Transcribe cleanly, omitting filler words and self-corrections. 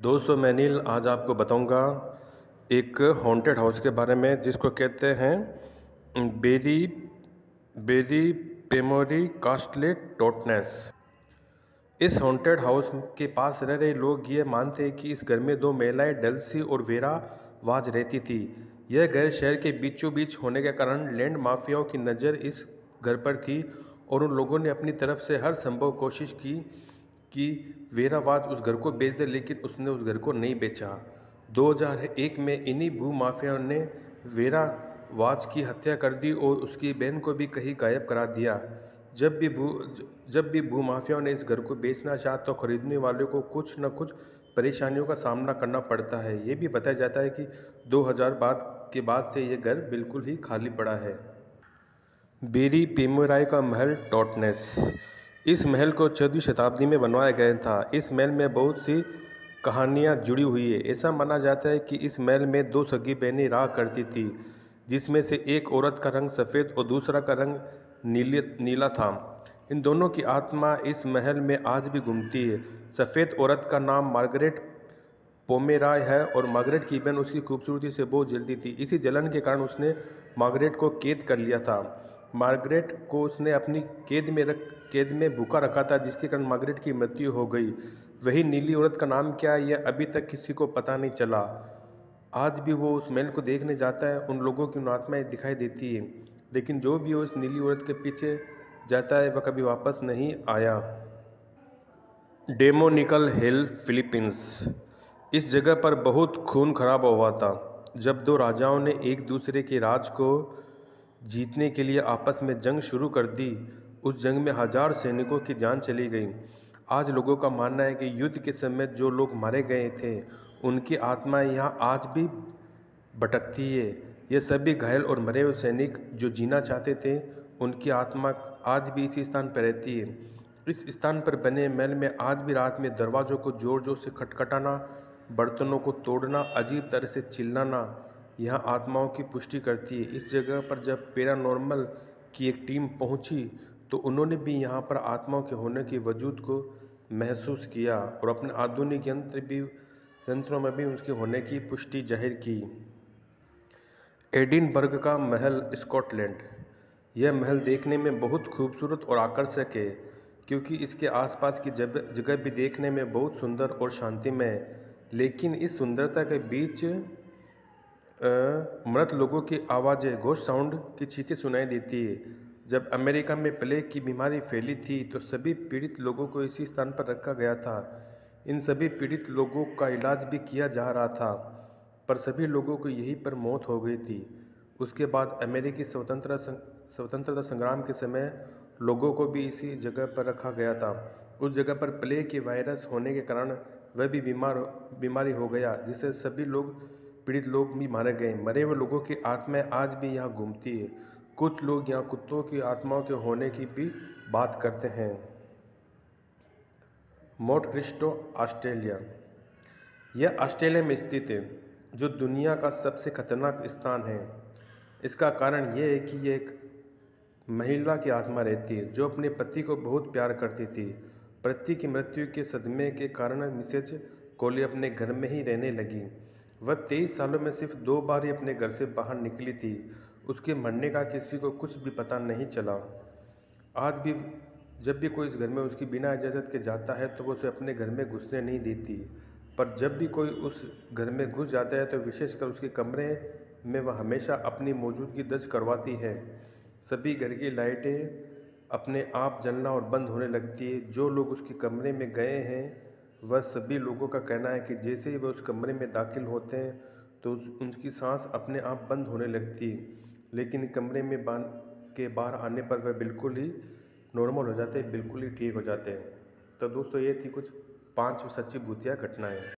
दोस्तों मैं नील आज आपको बताऊंगा एक हॉन्टेड हाउस के बारे में जिसको कहते हैं बेरी बेरी पेमोरी कास्टले टोटनेस। इस हॉन्टेड हाउस के पास रह रहे लोग ये मानते हैं कि इस घर में दो महिलाएं डल्सी और वेरा वाज रहती थी। यह घर शहर के बीचों बीच होने के कारण लैंड माफियाओं की नज़र इस घर पर थी और उन लोगों ने अपनी तरफ से हर संभव कोशिश की कि वेरावाज उस घर को बेच दे, लेकिन उसने उस घर को नहीं बेचा। 2001 में इन्हीं भू माफियाओं ने वेरावाज की हत्या कर दी और उसकी बहन को भी कहीं गायब करा दिया। जब भी भू माफियाओं ने इस घर को बेचना चाहा तो खरीदने वालों को कुछ न कुछ परेशानियों का सामना करना पड़ता है। ये भी बताया जाता है कि 2000 के बाद से ये घर बिल्कुल ही खाली पड़ा है। बेरी पेमुराई का महल टॉटनेस। इस महल को 14वीं शताब्दी में बनवाया गया था। इस महल में बहुत सी कहानियाँ जुड़ी हुई है। ऐसा माना जाता है कि इस महल में दो सगी बहनें रहा करती थी, जिसमें से एक औरत का रंग सफ़ेद और दूसरा का रंग नीला था। इन दोनों की आत्मा इस महल में आज भी घूमती है। सफ़ेद औरत का नाम मार्गरेट पोमेराय है और मार्गरेट की बहन उसकी खूबसूरती से बहुत जलती थी। इसी जलन के कारण उसने मार्गरेट को कैद कर लिया था। मार्गरेट को उसने अपनी कैद में भूखा रखा था, जिसके कारण मार्गरेट की मृत्यु हो गई। वही नीली औरत का नाम क्या है यह अभी तक किसी को पता नहीं चला। आज भी वो उस महल को देखने जाता है, उन लोगों की उन आत्माएँ दिखाई देती हैं, लेकिन जो भी उस नीली औरत के पीछे जाता है वह कभी वापस नहीं आया। डेमोनिकल हिल फिलीपींस। इस जगह पर बहुत खून खराबा हुआ था जब दो राजाओं ने एक दूसरे के राज को जीतने के लिए आपस में जंग शुरू कर दी। उस जंग में 1000 सैनिकों की जान चली गई। आज लोगों का मानना है कि युद्ध के समय जो लोग मारे गए थे उनकी आत्माएं यहाँ आज भी भटकती है। ये सभी घायल और मरे हुए सैनिक जो जीना चाहते थे उनकी आत्मा आज भी इसी स्थान पर रहती है। इस स्थान पर बने महल में आज भी रात में दरवाज़ों को ज़ोर ज़ोर से खटखटाना, बर्तनों को तोड़ना, अजीब तरह से चिल्लाना यहाँ आत्माओं की पुष्टि करती है। इस जगह पर जब पैरानॉर्मल की एक टीम पहुँची तो उन्होंने भी यहाँ पर आत्माओं के होने के वजूद को महसूस किया और अपने आधुनिक यंत्रों में भी उसके होने की पुष्टि जाहिर की। एडिनबर्ग का महल, स्कॉटलैंड। यह महल देखने में बहुत खूबसूरत और आकर्षक है क्योंकि इसके आसपास की जगह भी देखने में बहुत सुंदर और शांतिमय है। लेकिन इस सुंदरता के बीच मृत लोगों की आवाज़ें, घोस्ट साउंड की चीखें सुनाई देती है। जब अमेरिका में प्लेग की बीमारी फैली थी तो सभी पीड़ित लोगों को इसी स्थान पर रखा गया था। इन सभी पीड़ित लोगों का इलाज भी किया जा रहा था, पर सभी लोगों को यहीं पर मौत हो गई थी। उसके बाद अमेरिकी स्वतंत्रता संग्राम के समय लोगों को भी इसी जगह पर रखा गया था। उस जगह पर प्लेग की वायरस होने के कारण वह भी बीमारी हो गया, जिससे सभी पीड़ित लोग भी मारे गए। मरे हुए लोगों की आत्माएं आज भी यहाँ घूमती है। कुछ लोग यहाँ कुत्तों की आत्माओं के होने की भी बात करते हैं। Monte Cristo, Australia. यह ऑस्ट्रेलिया में स्थित है, जो दुनिया का सबसे खतरनाक स्थान है। इसका कारण यह है कि यह एक महिला की आत्मा रहती है जो अपने पति को बहुत प्यार करती थी। पति की मृत्यु के सदमे के कारण मिसेज कोली अपने घर में ही रहने लगी। वह 23 सालों में सिर्फ 2 बार ही अपने घर से बाहर निकली थी। उसके मरने का किसी को कुछ भी पता नहीं चला। आज भी जब भी कोई इस घर में उसकी बिना इजाज़त के जाता है तो वो उसे अपने घर में घुसने नहीं देती, पर जब भी कोई उस घर में घुस जाता है तो विशेषकर उसके कमरे में वह हमेशा अपनी मौजूदगी दर्ज करवाती है। सभी घर की लाइटें अपने आप जलना और बंद होने लगती है। जो लोग उसके कमरे में गए हैं वह सभी लोगों का कहना है कि जैसे ही वह उस कमरे में दाखिल होते हैं तो उनकी सांस अपने आप बंद होने लगती है, लेकिन कमरे में के बाहर आने पर वह बिल्कुल ही नॉर्मल हो जाते हैं, बिल्कुल ही ठीक हो जाते हैं। तो दोस्तों ये थी कुछ 5 सच्ची भूतिया घटनाएं।